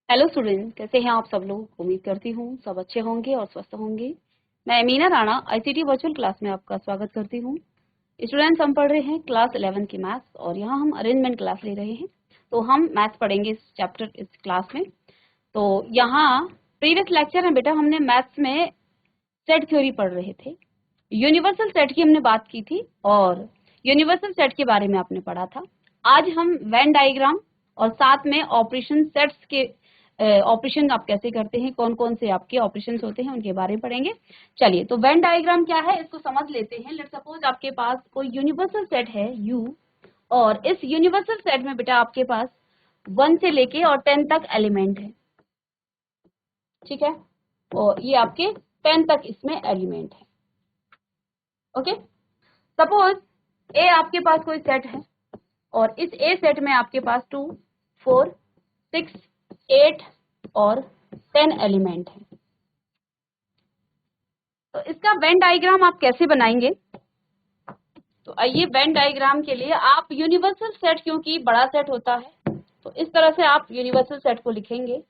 Hello student, कैसे हैं आप सब लोग। उम्मीद करती हूँ सब अच्छे होंगे और स्वस्थ होंगे। मैं Meena Rana ICT virtual class में आपका स्वागत करती हूँ। स्टूडेंट्स, हम पढ़ रहे हैं क्लास 11 की मैथ्स और यहाँ हम अरेंजमेंट क्लास ले रहे हैं। तो हम मैथ्स पढ़ेंगे इस चैप्टर इस क्लास में। तो यहाँ प्रीवियस लेक्चर में बेटा हमने मैथ्स में सेट थ्योरी पढ़ रहे थे। यूनिवर्सल सेट की हमने बात की थी और यूनिवर्सल सेट के बारे में आपने पढ़ा था। आज हम वेन डायग्राम और साथ में ऑपरेशन सेट्स के ऑपरेशन आप कैसे करते हैं, कौन कौन से आपके ऑपरेशंस होते हैं, उनके बारे में पढ़ेंगे। चलिए, तो वेन डायग्राम क्या है इसको समझ लेते हैं। लेट्स सपोज आपके पास कोई यूनिवर्सल सेट है U और इस यूनिवर्सल सेट में बेटा आपके पास 1 से लेके और 10 तक एलिमेंट है। ठीक है, और ये आपके 10 तक इसमें एलिमेंट है। ओके, सपोज ए आपके पास कोई सेट है और इस ए सेट में आपके पास 2, 4, 6, 8 और 10 एलिमेंट है। तो इसका वेन डायग्राम आप कैसे बनाएंगे? तो आइए, वेन डायग्राम के लिए आप यूनिवर्सल सेट, क्योंकि बड़ा सेट होता है तो इस तरह से आप यूनिवर्सल सेट को लिखेंगे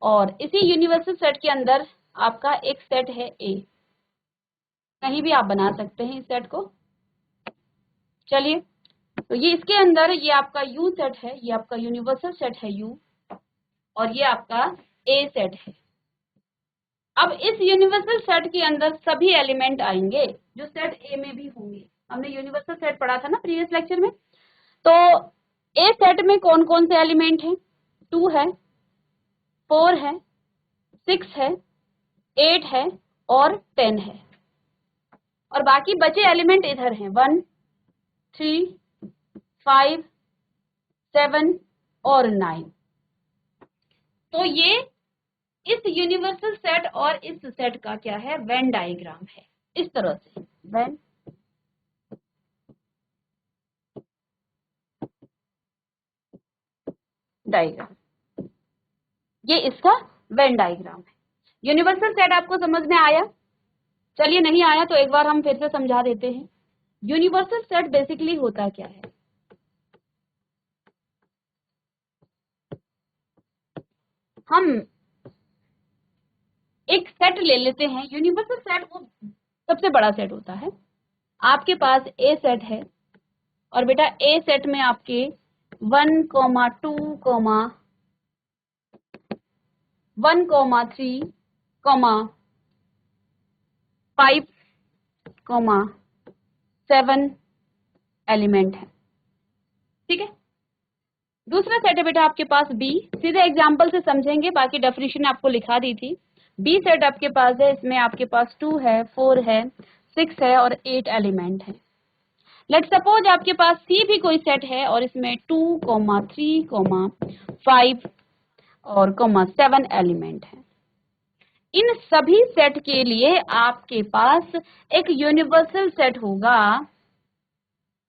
और इसी यूनिवर्सल सेट के अंदर आपका एक सेट है ए। कहीं भी आप बना सकते हैं इस सेट को। चलिए, तो ये इसके अंदर ये आपका U सेट है, ये आपका यूनिवर्सल सेट है U और ये आपका A सेट है। अब इस यूनिवर्सल सेट के अंदर सभी एलिमेंट आएंगे जो सेट ए में भी होंगे। हमने यूनिवर्सल सेट पढ़ा था ना प्रीवियस लेक्चर में। तो ए सेट में कौन कौन से एलिमेंट हैं? 2 है, 4 है, 6 है, 8 है और 10 है। और बाकी बचे एलिमेंट इधर हैं 1, 3, 5, 7 और 9। तो ये इस यूनिवर्सल सेट और इस सेट का क्या है? वेन डायग्राम है। इस तरह से वेन डायग्राम, ये इसका वेन डायग्राम है। यूनिवर्सल सेट आपको समझ में आया? चलिए, नहीं आया तो एक बार हम फिर से समझा देते हैं। यूनिवर्सल सेट बेसिकली होता क्या है? हम एक सेट ले लेते हैं। यूनिवर्सल सेट वो सबसे बड़ा सेट होता है। आपके पास ए सेट है और बेटा ए सेट में आपके 1, 2, 1, 3, 5, 7 एलिमेंट है। ठीक है, दूसरा सेट है बेटा आपके पास बी। सीधे एग्जांपल से समझेंगे, बाकी डेफिनेशन आपको लिखा दी थी। बी सेट आपके पास है, इसमें आपके पास 2 है, 4 है, 6 है और 8 एलिमेंट है। लेट सपोज आपके पास सी भी कोई सेट है और इसमें 2, 3, 5 और 7 एलिमेंट है। इन सभी सेट के लिए आपके पास एक यूनिवर्सल सेट होगा।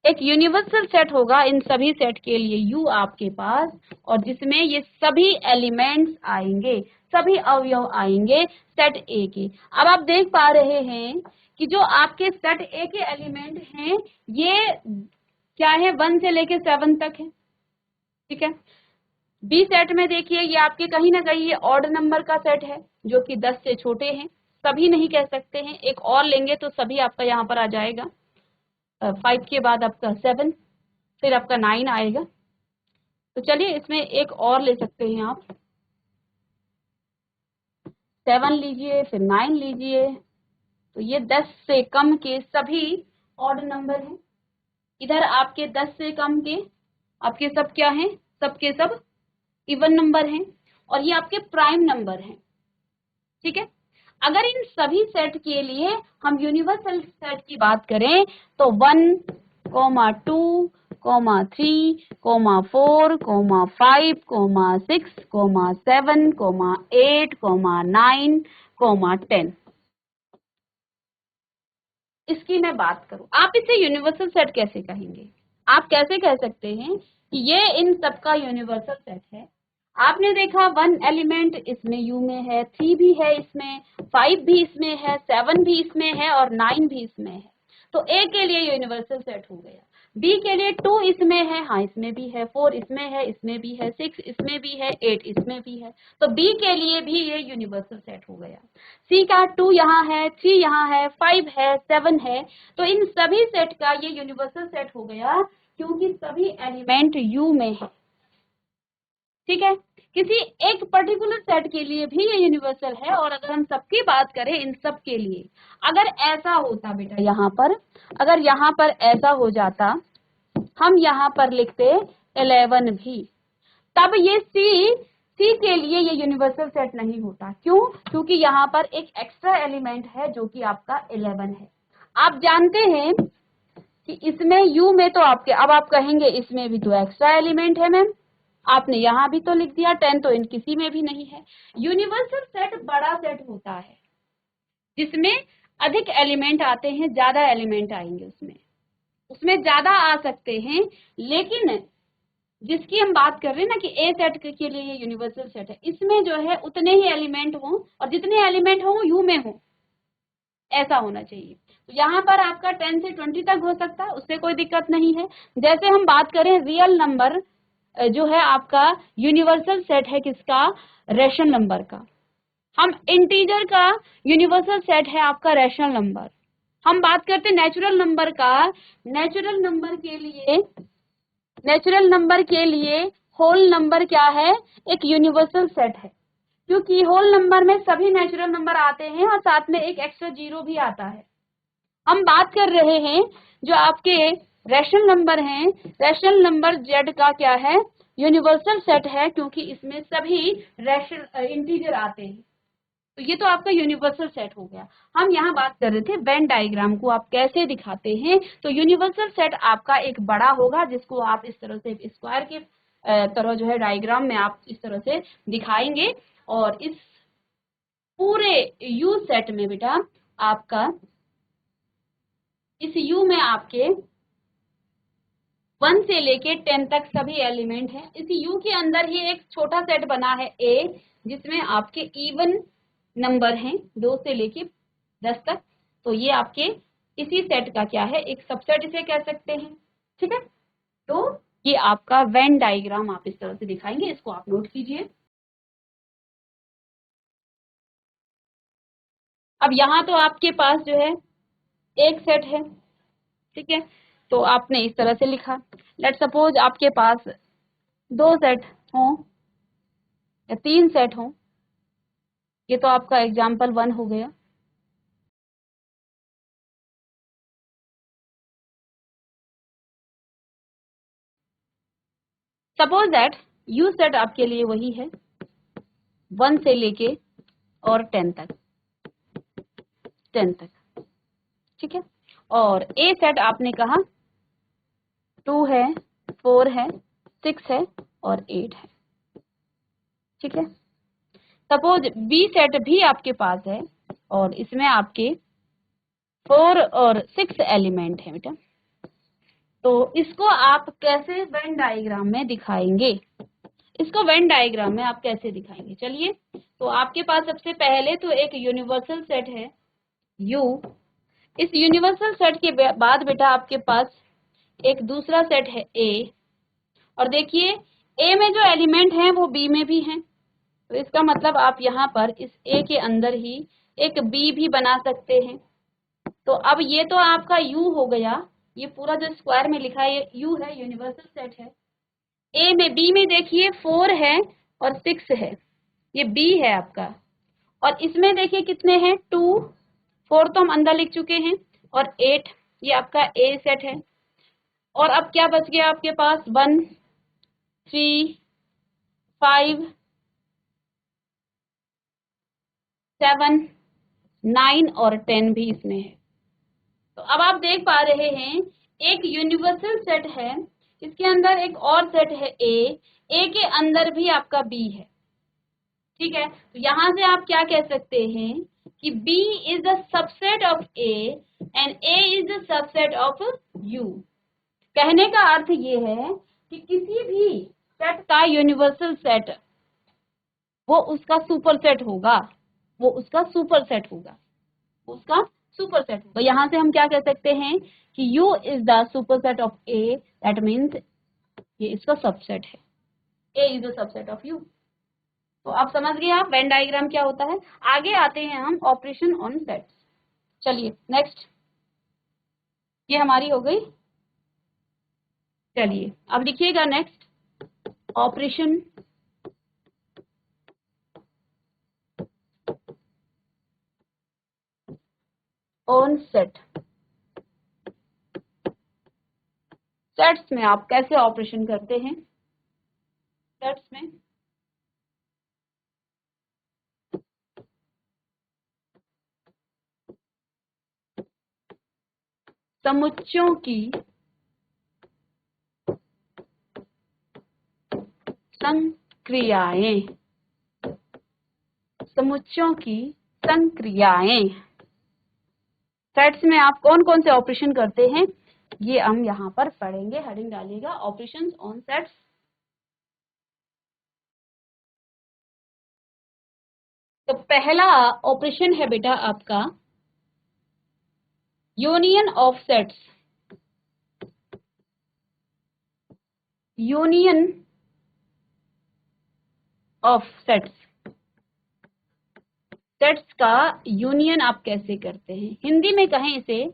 एक यूनिवर्सल सेट होगा इन सभी सेट के लिए U आपके पास, और जिसमें ये सभी एलिमेंट्स आएंगे, सभी अवयव आएंगे सेट A के। अब आप देख पा रहे हैं कि जो आपके सेट A के एलिमेंट हैं ये क्या है? 1 से लेके 7 तक है। ठीक है, बी सेट में देखिए ये आपके कहीं ना कहीं ये ऑड नंबर का सेट है जो कि 10 से छोटे हैं। सभी नहीं कह सकते हैं, एक और लेंगे तो सभी आपका यहाँ पर आ जाएगा। 5 के बाद आपका 7, फिर आपका 9 आएगा। तो चलिए, इसमें एक और ले सकते हैं आप, 7 लीजिए, फिर 9 लीजिए। तो ये 10 से कम के सभी ऑड नंबर हैं। इधर आपके 10 से कम के आपके सब क्या हैं? सबके सब इवन नंबर हैं और ये आपके प्राइम नंबर हैं। ठीक है, अगर इन सभी सेट के लिए हम यूनिवर्सल सेट की बात करें तो 1, 2, 3, 4, 5, 6, 7, 8, 9, 10। इसकी मैं बात करूं, आप इसे यूनिवर्सल सेट कैसे कहेंगे? आप कैसे कह सकते हैं कि ये इन सबका यूनिवर्सल सेट है? आपने देखा 1 एलिमेंट इसमें U में है, 3 भी है इसमें, 5 भी इसमें है, 7 भी इसमें है और 9 भी इसमें है। तो A के लिए यूनिवर्सल सेट हो गया। बी के लिए 2 इसमें है, हाँ इसमें भी है, 4 इसमें है, इसमें भी है, 6 इसमें भी है, 8 इसमें भी है, तो बी के लिए भी ये यूनिवर्सल सेट हो गया। सी का 2 यहाँ है, 3 यहाँ है, 5 है, 7 है, तो इन सभी सेट का ये यूनिवर्सल सेट हो गया क्योंकि सभी एलिमेंट यू में है। ठीक है, किसी एक पर्टिकुलर सेट के लिए भी ये यूनिवर्सल है। और अगर हम सबकी बात करें इन सब के लिए, अगर ऐसा होता बेटा यहाँ पर, अगर यहाँ पर ऐसा हो जाता, हम यहाँ पर लिखते 11 भी, तब ये सी के लिए ये यूनिवर्सल सेट नहीं होता। क्यों? क्योंकि यहाँ पर एक एक्स्ट्रा एलिमेंट है जो कि आपका 11 है। आप जानते हैं कि इसमें यू में तो आपके, अब आप कहेंगे इसमें भी तो एक्स्ट्रा एलिमेंट है मैम, आपने यहाँ भी तो लिख दिया 10, तो इन किसी में भी नहीं है। यूनिवर्सल सेट बड़ा सेट होता है जिसमें अधिक एलिमेंट आते हैं, ज्यादा एलिमेंट आएंगे उसमें ज्यादा आ सकते हैं, लेकिन जिसकी हम बात कर रहे हैं ना कि ए सेट के लिए ये यूनिवर्सल सेट है, इसमें जो है उतने ही एलिमेंट हों और जितने एलिमेंट हों यू में हो, ऐसा होना चाहिए। तो यहाँ पर आपका 10 से 20 तक हो सकता है, उससे कोई दिक्कत नहीं है। जैसे हम बात करें रियल नंबर जो है आपका यूनिवर्सल सेट है किसका? रेशनल नंबर का। हम इंटीजर का यूनिवर्सल सेट है आपका रेशनल नंबर। हम बात करते हैं नेचुरल नंबर का, नेचुरल नंबर के लिए होल नंबर क्या है? एक यूनिवर्सल सेट है, क्योंकि होल नंबर में सभी नेचुरल नंबर आते हैं और साथ में एक एक्स्ट्रा जीरो भी आता है। हम बात कर रहे हैं जो आपके रेशनल नंबर हैं, रेशनल नंबर जेड का क्या है? यूनिवर्सल सेट है, क्योंकि इसमें सभी रेशनल इंटीजर आते हैं, तो ये तो आपका यूनिवर्सल सेट हो गया। हम यहाँ बात कर रहे थे वेन डायग्राम को आप कैसे दिखाते हैं, तो यूनिवर्सल सेट आपका एक बड़ा होगा जिसको आप इस तरह से स्क्वायर के तरह जो है डायग्राम में आप इस तरह से दिखाएंगे। और इस पूरे यू सेट में बेटा आपका, इस यू में आपके 1 से लेके 10 तक सभी एलिमेंट हैं। इस यू के अंदर ही एक छोटा सेट बना है ए, जिसमें आपके इवन नंबर हैं 2 से लेके 10 तक, तो ये आपके इसी सेट का क्या है? एक सबसेट इसे कह सकते हैं। ठीक है, तो ये आपका वेन डायग्राम आप इस तरह से दिखाएंगे, इसको आप नोट कीजिए। अब यहाँ तो आपके पास जो है एक सेट है, ठीक है, तो आपने इस तरह से लिखा। लेट सपोज आपके पास 2 सेट हों या 3 सेट हों, ये तो आपका एग्जाम्पल 1 हो गया। सपोज दैट यू सेट आपके लिए वही है 1 से लेके और 10 तक, ठीक है। और ए सेट आपने कहा 2 है, 4 है, 6 है और 8 है, ठीक है। सपोज बी सेट भी आपके पास है और इसमें आपके 4 और 6 एलिमेंट है बेटा, तो इसको आप कैसे वेन डायग्राम में दिखाएंगे? इसको वेन डायग्राम में आप कैसे दिखाएंगे? चलिए, तो आपके पास सबसे पहले तो एक यूनिवर्सल सेट है यू। इस यूनिवर्सल सेट के बाद बेटा आपके पास एक दूसरा सेट है ए, और देखिए ए में जो एलिमेंट हैं वो बी में भी हैं, तो इसका मतलब आप यहाँ पर इस ए के अंदर ही एक बी भी बना सकते हैं। तो अब ये तो आपका यू हो गया, ये पूरा जो स्क्वायर में लिखा है ये यू है, यूनिवर्सल सेट है। ए में, बी में देखिए 4 है और 6 है, ये बी है आपका। और इसमें देखिए कितने हैं? 2, 4 तो हम अंदर लिख चुके हैं, और 8 ये आपका ए सेट है। और अब क्या बच गया आपके पास? 1, 3, 5, 7, 9 और 10 भी इसमें है। तो अब आप देख पा रहे हैं एक यूनिवर्सल सेट है, इसके अंदर एक और सेट है ए के अंदर भी आपका बी है, ठीक है। तो यहां से आप क्या कह सकते हैं कि B is the subset of A and A is the subset of U। कहने का अर्थ ये है कि किसी भी सेट का यूनिवर्सल सेट वो उसका सुपर सेट होगा, उसका सुपरसेट। तो यहाँ से हम क्या कह सकते हैं कि U is the superset of A, that means ये इसका सबसेट है। A is the subset of U। तो आप समझ गए आप वेन डायग्राम क्या होता है। आगे आते हैं हम ऑपरेशन ऑन सेट्स। चलिए नेक्स्ट, ये हमारी हो गई। चलिए अब लिखिएगा next, operation on set. Sets में आप कैसे ऑपरेशन करते हैं। सेट्स में समुच्चयों की संक्रियाएं, समुच्चयों की संक्रियाएं। सेट्स में आप कौन कौन से ऑपरेशन करते हैं ये हम यहाँ पर पढ़ेंगे। हेडिंग डालिएगा ऑपरेशंस ऑन सेट्स। तो पहला ऑपरेशन है बेटा आपका union of sets. Union of sets. Sets का यूनियन आप कैसे करते हैं, हिंदी में कहें इसे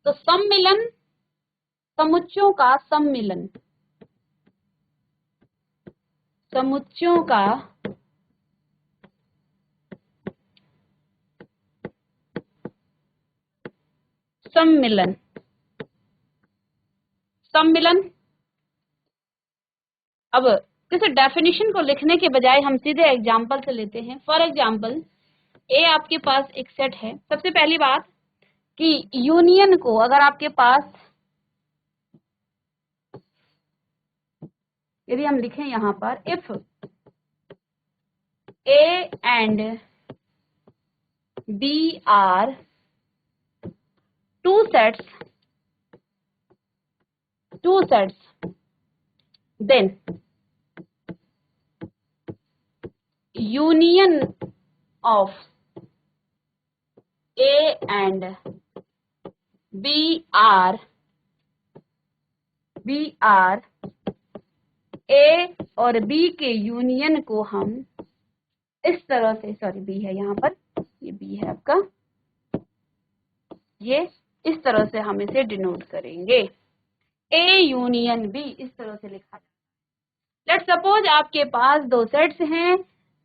तो सम्मिलन, समुच्चयों का सम्मिलन, समुच्चयों का सम्मिलन, सम्मिलन। अब किसी डेफिनेशन को लिखने के बजाय हम सीधे एग्जाम्पल से लेते हैं। फॉर एग्जाम्पल ए आपके पास एक सेट है। सबसे पहली बात कि यूनियन को अगर आपके पास यदि हम लिखें यहां पर if A and B are two sets then union of A and B are A और बी के यूनियन को हम इस तरह से, सॉरी बी है यहाँ पर, ये बी है आपका, ये इस तरह से हम इसे डिनोट करेंगे ए यूनियन बी, इस तरह से लिखा जाए। लेट्स सपोज आपके पास दो सेट्स हैं,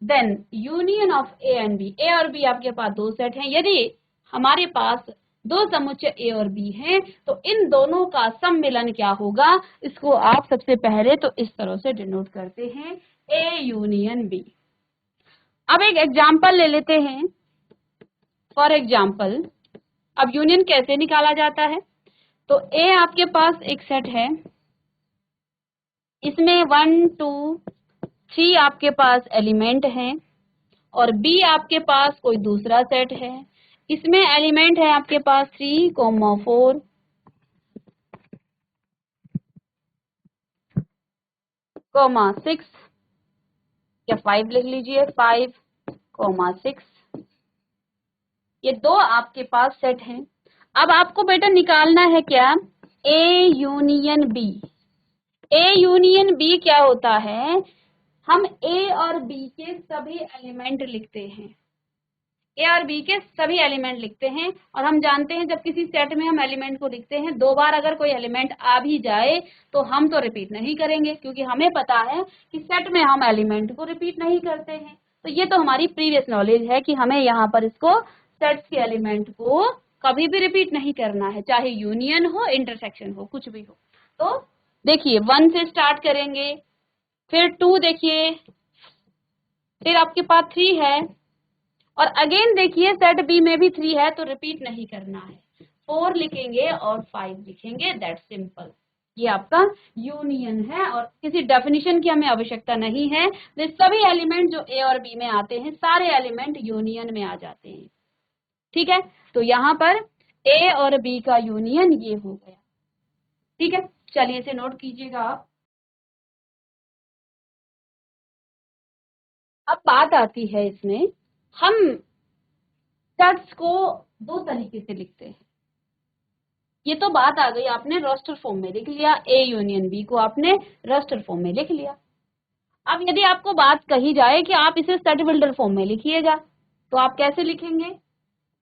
then union of A and B, A और बी आपके पास दो सेट हैं। यदि हमारे पास दो समुच्चय ए और बी हैं तो इन दोनों का सम्मिलन क्या होगा, इसको आप सबसे पहले तो इस तरह से डिनोट करते हैं ए यूनियन बी। अब एक एग्जाम्पल ले लेते हैं। फॉर एग्जाम्पल अब यूनियन कैसे निकाला जाता है, तो ए आपके पास एक सेट है, इसमें 1 2 3 आपके पास एलिमेंट हैं और बी आपके पास कोई दूसरा सेट है, इसमें एलिमेंट है आपके पास 3 4 6 या 5 लिख लीजिए, 5 6। ये दो आपके पास सेट हैं। अब आपको बेटा निकालना है क्या, A union B. A union B क्या होता है, हम ए और बी के सभी एलिमेंट लिखते हैं, ए और बी के सभी एलिमेंट लिखते हैं। और हम जानते हैं जब किसी सेट में हम एलिमेंट को लिखते हैं, दो बार अगर कोई एलिमेंट आ भी जाए तो हम तो रिपीट नहीं करेंगे, क्योंकि हमें पता है कि सेट में हम एलिमेंट को रिपीट नहीं करते हैं। तो ये तो हमारी प्रीवियस नॉलेज है कि हमें यहाँ पर इसको सेट्स के एलिमेंट को कभी भी रिपीट नहीं करना है, चाहे यूनियन हो इंटरसेक्शन हो कुछ भी हो। तो देखिए 1 से स्टार्ट करेंगे, फिर 2 देखिए, फिर आपके पास 3 है और अगेन देखिए सेट बी में भी 3 है, तो रिपीट नहीं करना है, 4 लिखेंगे और 5 लिखेंगे, दैट सिंपल। ये आपका यूनियन है और किसी डेफिनेशन की हमें आवश्यकता नहीं है। ये सभी एलिमेंट जो ए और बी में आते हैं सारे एलिमेंट यूनियन में आ जाते हैं, ठीक है। तो यहाँ पर ए और बी का यूनियन ये हो गया, ठीक है। चलिए इसे नोट कीजिएगा आप। अब बात आती है इसमें, हम सेट्स को दो तरीके से लिखते हैं। ये तो बात आ गई, आपने रोस्टर फॉर्म में लिख लिया, ए यूनियन बी को आपने रोस्टर फॉर्म में लिख लिया। अब यदि आपको बात कही जाए कि आप इसे सेट बिल्डर फॉर्म में लिखिएगा, तो आप कैसे लिखेंगे?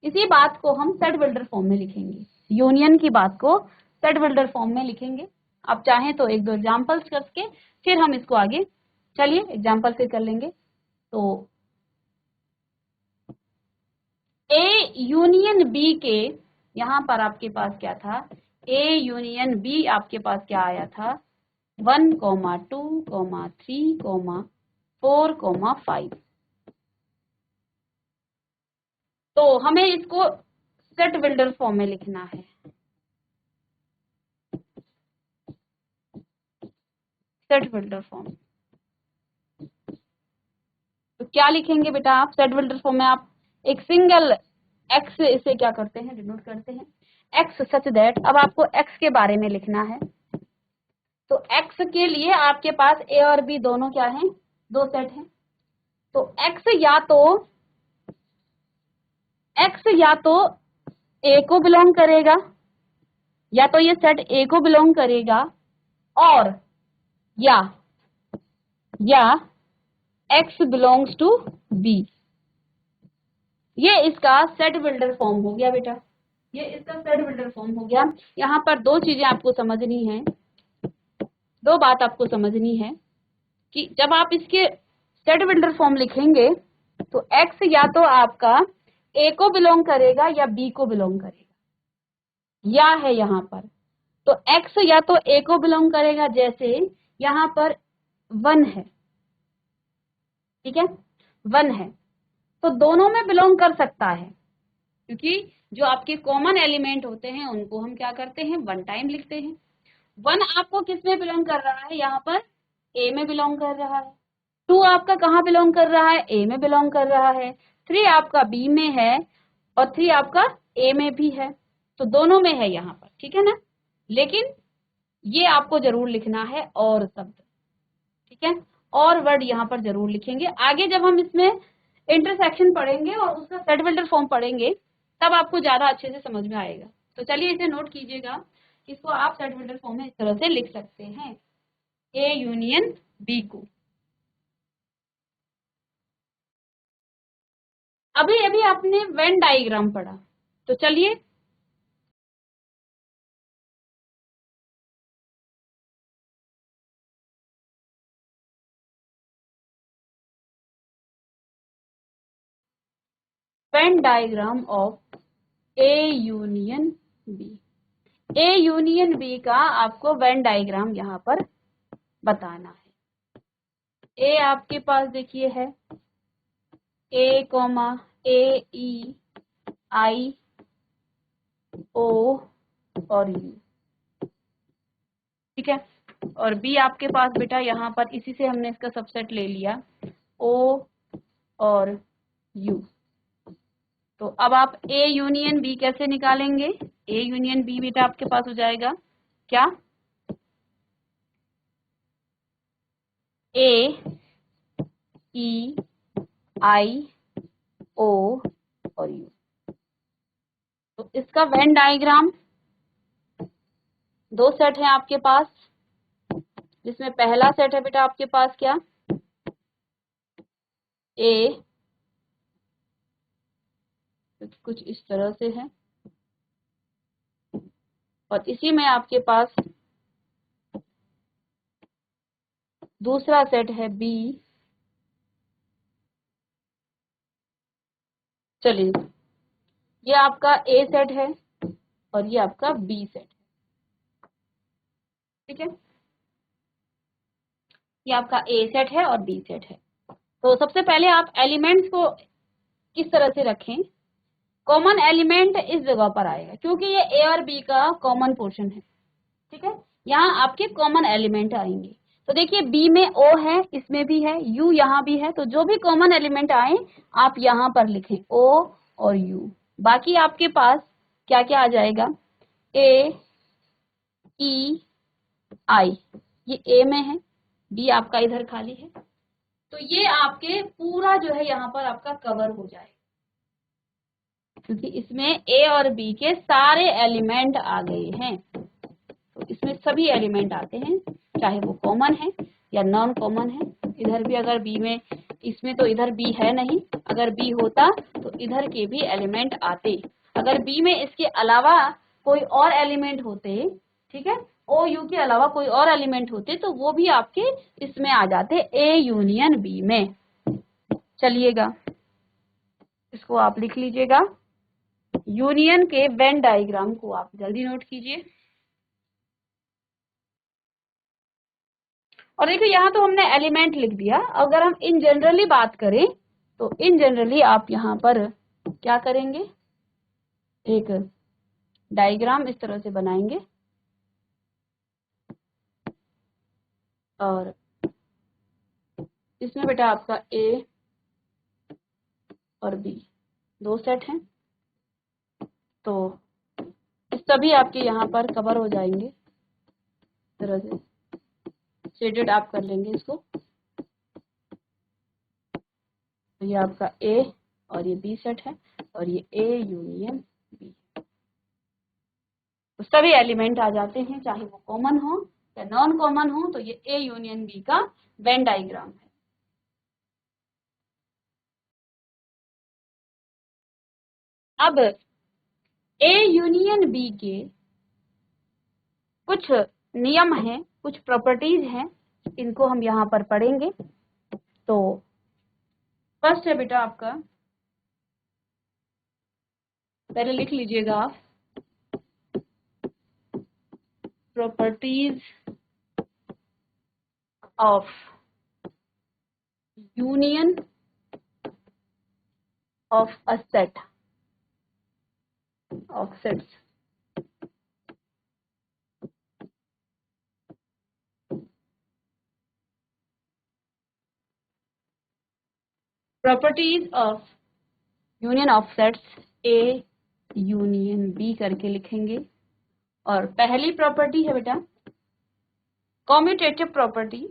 इसी बात को हम सेट बिल्डर फॉर्म में लिखेंगे, यूनियन की बात को सेट बिल्डर फॉर्म में लिखेंगे। आप चाहें तो एक दो एग्जांपल्स करके फिर हम इसको आगे, चलिए एग्जांपल फिर कर लेंगे। तो ए यूनियन बी के यहाँ पर आपके पास क्या था? ए यूनियन बी आपके पास क्या आया था? 1, 2, 3, 4, 5। तो हमें इसको सेट बिल्डर फॉर्म में लिखना है। सेट बिल्डर फॉर्म, तो क्या लिखेंगे बेटा आप सेट बिल्डर फॉर्म में? आप एक सिंगल एक्स इसे क्या करते हैं, डिनोट करते हैं, एक्स सच दैट। अब आपको एक्स के बारे में लिखना है, तो एक्स के लिए आपके पास ए और बी दोनों क्या हैं? दो सेट हैं। तो एक्स या तो ए को बिलोंग करेगा, या तो ये सेट ए को बिलोंग करेगा, और या एक्स बिलोंग्स टू बी। ये इसका सेट बिल्डर फॉर्म हो गया बेटा, ये इसका सेट बिल्डर फॉर्म हो गया। यहाँ पर दो चीजें आपको समझनी है, दो बात आपको समझनी है कि जब आप इसके सेट बिल्डर फॉर्म लिखेंगे तो एक्स या तो आपका ए को बिलोंग करेगा या बी को बिलोंग करेगा, या है यहाँ पर। तो एक्स या तो ए को बिलोंग करेगा, जैसे यहाँ पर 1 है, ठीक है, 1 है, तो दोनों में बिलोंग कर सकता है, क्योंकि जो आपके कॉमन एलिमेंट होते हैं उनको हम क्या करते हैं, 1 टाइम लिखते हैं। 1 आपको किस में बिलोंग कर रहा है? यहाँ पर ए में बिलोंग कर रहा है। 2 आपका कहाँ बिलोंग कर रहा है? ए में बिलोंग कर रहा है। 3 आपका बी में है, और 3 आपका ए में भी है, तो दोनों में है यहाँ पर, ठीक है ना। लेकिन ये आपको जरूर लिखना है और शब्द, ठीक है, और वर्ड यहाँ पर जरूर लिखेंगे। आगे जब हम इसमें इंटरसेक्शन पढ़ेंगे और उसका सेट बिल्डर फॉर्म पढ़ेंगे तब आपको ज्यादा अच्छे से समझ में आएगा। तो चलिए इसे नोट कीजिएगा, इसको आप सेट बिल्डर फॉर्म में इस तरह से लिख सकते हैं, ए यूनियन बी को। अभी अभी आपने वेन डायग्राम पढ़ा, तो चलिए Venn diagram of A union B. A union B का आपको वेन डायग्राम यहाँ पर बताना है। ए आपके पास देखिए है ए कॉमा ए ई आई ओ और यू, ठीक है, और बी आपके पास बेटा यहाँ पर इसी से हमने इसका सबसेट ले लिया, ओ और यू। तो अब आप ए यूनियन बी कैसे निकालेंगे? ए यूनियन बी बेटा आपके पास हो जाएगा क्या? ए ई आई ओ और यू। तो इसका वेन डायग्राम दो सेट है आपके पास, जिसमें पहला सेट है बेटा आपके पास क्या? ए, कुछ इस तरह से है, और इसी में आपके पास दूसरा सेट है बी। चलिए, ये आपका ए सेट है और ये आपका बी सेट है, ठीक है, ये आपका ए सेट है और बी सेट है। तो सबसे पहले आप एलिमेंट्स को किस तरह से रखें? कॉमन एलिमेंट इस जगह पर आएगा, क्योंकि ये ए और बी का कॉमन पोर्शन है, ठीक है, यहाँ आपके कॉमन एलिमेंट आएंगे। तो देखिए बी में ओ है, इसमें भी है, यू यहाँ भी है, तो जो भी कॉमन एलिमेंट आए आप यहाँ पर लिखें ओ और यू। बाकी आपके पास क्या क्या आ जाएगा? ए ई आई, ये ए में है, बी आपका इधर खाली है, तो ये आपके पूरा जो है यहाँ पर आपका कवर हो जाएगा। क्योंकि इसमें ए और बी के सारे एलिमेंट आ गए हैं। तो इसमें सभी एलिमेंट आते हैं, चाहे वो कॉमन है या नॉन कॉमन है। इधर भी अगर बी में, इसमें तो इधर बी है नहीं, अगर बी होता तो इधर के भी एलिमेंट आते। अगर बी में इसके अलावा कोई और एलिमेंट होते, ठीक है, ओ यू के अलावा कोई और एलिमेंट होते तो वो भी आपके इसमें आ जाते, ए यूनियन बी में। चलिएगा, इसको आप लिख लीजिएगा। यूनियन के वेन डायग्राम को आप जल्दी नोट कीजिए। और देखिए यहाँ तो हमने एलिमेंट लिख दिया। अगर हम इन जनरली बात करें तो इन जनरली आप यहाँ पर क्या करेंगे, एक डायग्राम इस तरह से बनाएंगे और इसमें बेटा आपका ए और बी दो सेट हैं, तो सभी आपके यहाँ पर कवर हो जाएंगे। इस तरह से शेडेड आप कर लेंगे इसको। तो ये आपका ए और ये बी सेट है और ये ए यूनियन बी। तो सभी एलिमेंट आ जाते हैं, चाहे वो कॉमन हो या नॉन कॉमन हो। तो ये ए यूनियन बी का वेन डायग्राम है। अब ए यूनियन बी के कुछ नियम हैं, कुछ प्रॉपर्टीज हैं, इनको हम यहाँ पर पढ़ेंगे। तो फर्स्ट है बेटा आपका, पहले लिख लीजिएगा आप, properties of union of a set of sets. Properties of union of sets A union B करके लिखेंगे। और पहली प्रॉपर्टी है बेटा कॉम्यूटेटिव प्रॉपर्टी।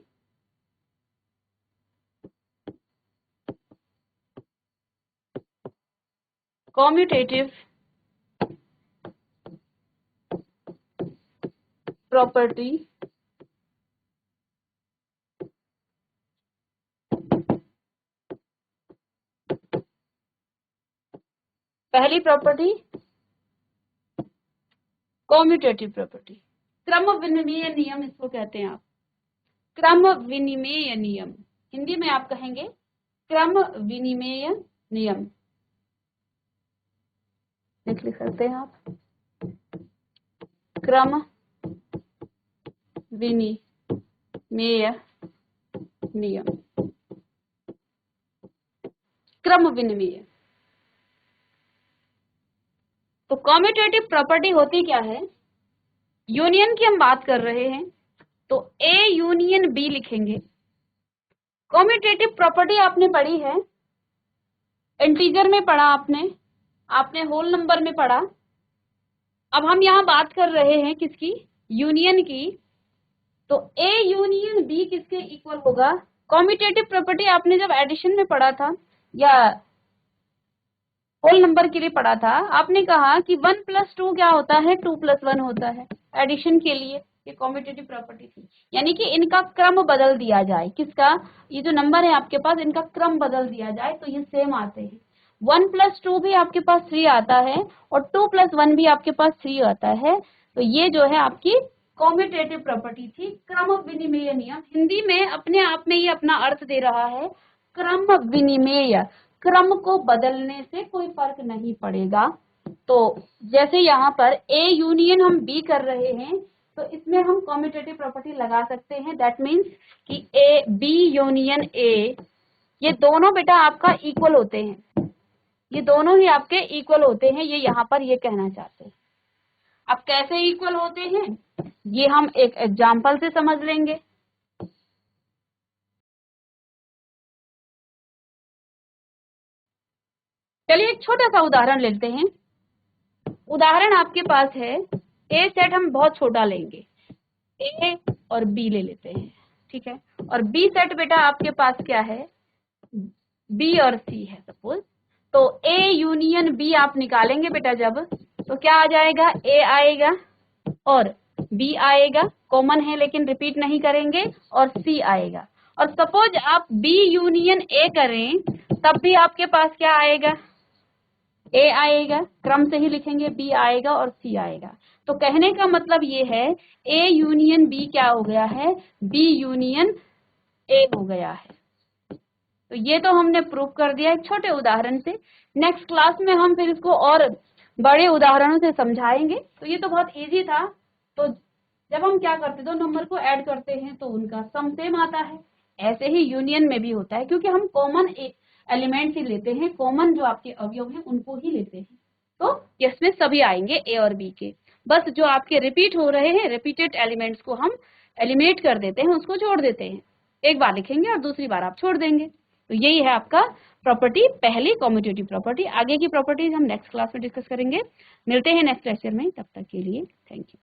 कॉम्यूटेटिव प्रॉपर्टी पहली प्रॉपर्टी कॉम्यूटेटिव प्रॉपर्टी, क्रम विनिमेय नियम इसको कहते हैं आप। क्रम विनिमेय नियम, हिंदी में आप कहेंगे क्रम विनिमेय नियम। लिख सकते हैं आप, क्रम विनिमेय नियम। क्रम विनिमेय। तो कॉम्यूटेटिव प्रॉपर्टी होती क्या है, यूनियन की हम बात कर रहे हैं तो ए यूनियन बी लिखेंगे। कॉम्यूटेटिव प्रॉपर्टी आपने पढ़ी है, इंटीजर में पढ़ा आपने होल नंबर में पढ़ा। अब हम यहाँ बात कर रहे हैं किसकी, यूनियन की। तो ए यूनियन बी किसके इक्वल होगा, कॉम्यूटेटिव प्रॉपर्टी आपने जब एडिशन में पढ़ा था या होल नंबर के लिए पढ़ा था, आपने कहा कि 1 + 2 क्या होता है, 2 + 1 होता है। एडिशन के लिए ये कॉम्यूटेटिव प्रॉपर्टी थी, यानी कि इनका क्रम बदल दिया जाए। किसका, ये जो नंबर है आपके पास, इनका क्रम बदल दिया जाए तो ये सेम आते हैं। 1 + 2 भी आपके पास 3 आता है और 2 + 1 भी आपके पास 3 आता है। तो ये जो है आपकी कॉम्यूटेटिव प्रॉपर्टी थी, क्रम विनिमेय नियम। हिंदी में अपने आप में ये अपना अर्थ दे रहा है, क्रम विनिमेय। क्रम को बदलने से कोई फर्क नहीं पड़ेगा। तो जैसे यहाँ पर ए यूनियन हम बी कर रहे हैं तो इसमें हम कॉम्यूटेटिव प्रॉपर्टी लगा सकते हैं। दैट मीन्स कि ए बी यूनियन ए, ये दोनों बेटा आपका इक्वल होते हैं, ये दोनों ही आपके इक्वल होते हैं, ये यहाँ पर ये कहना चाहते हैं। अब कैसे इक्वल होते हैं ये हम एक एग्जाम्पल से समझ लेंगे। चलिए एक छोटा सा उदाहरण लेते हैं। उदाहरण आपके पास है, ए सेट हम बहुत छोटा लेंगे, ए और बी ले लेते हैं, ठीक है। और बी सेट बेटा आपके पास क्या है, बी और सी है सपोज। तो A यूनियन B आप निकालेंगे बेटा जब, तो क्या आ जाएगा, A आएगा और B आएगा, कॉमन है लेकिन रिपीट नहीं करेंगे, और C आएगा। और सपोज आप B यूनियन A करें तब भी आपके पास क्या आएगा, A आएगा, क्रम से ही लिखेंगे, B आएगा और C आएगा। तो कहने का मतलब ये है A यूनियन B क्या हो गया है, B यूनियन A हो गया है। तो ये तो हमने प्रूव कर दिया एक छोटे उदाहरण से। नेक्स्ट क्लास में हम फिर इसको और बड़े उदाहरणों से समझाएंगे। तो ये तो बहुत इजी था। तो जब हम क्या करते, दो नंबर को ऐड करते हैं तो उनका सम सेम आता है। ऐसे ही यूनियन में भी होता है, क्योंकि हम कॉमन एलिमेंट ही लेते हैं, कॉमन जो आपके अवयव हैं उनको ही लेते हैं। तो इसमें सभी आएंगे ए और बी के। बस जो आपके रिपीट हो रहे हैं, रिपीटेड एलिमेंट्स को हम एलिमिनेट कर देते हैं, उसको जोड़ देते हैं। एक बार लिखेंगे और दूसरी बार आप छोड़ देंगे। तो यही है आपका प्रॉपर्टी, पहली कॉम्यूटेटिव प्रॉपर्टी। आगे की प्रॉपर्टीज हम नेक्स्ट क्लास में डिस्कस करेंगे। मिलते हैं नेक्स्ट लेक्चर में, तब तक के लिए थैंक यू।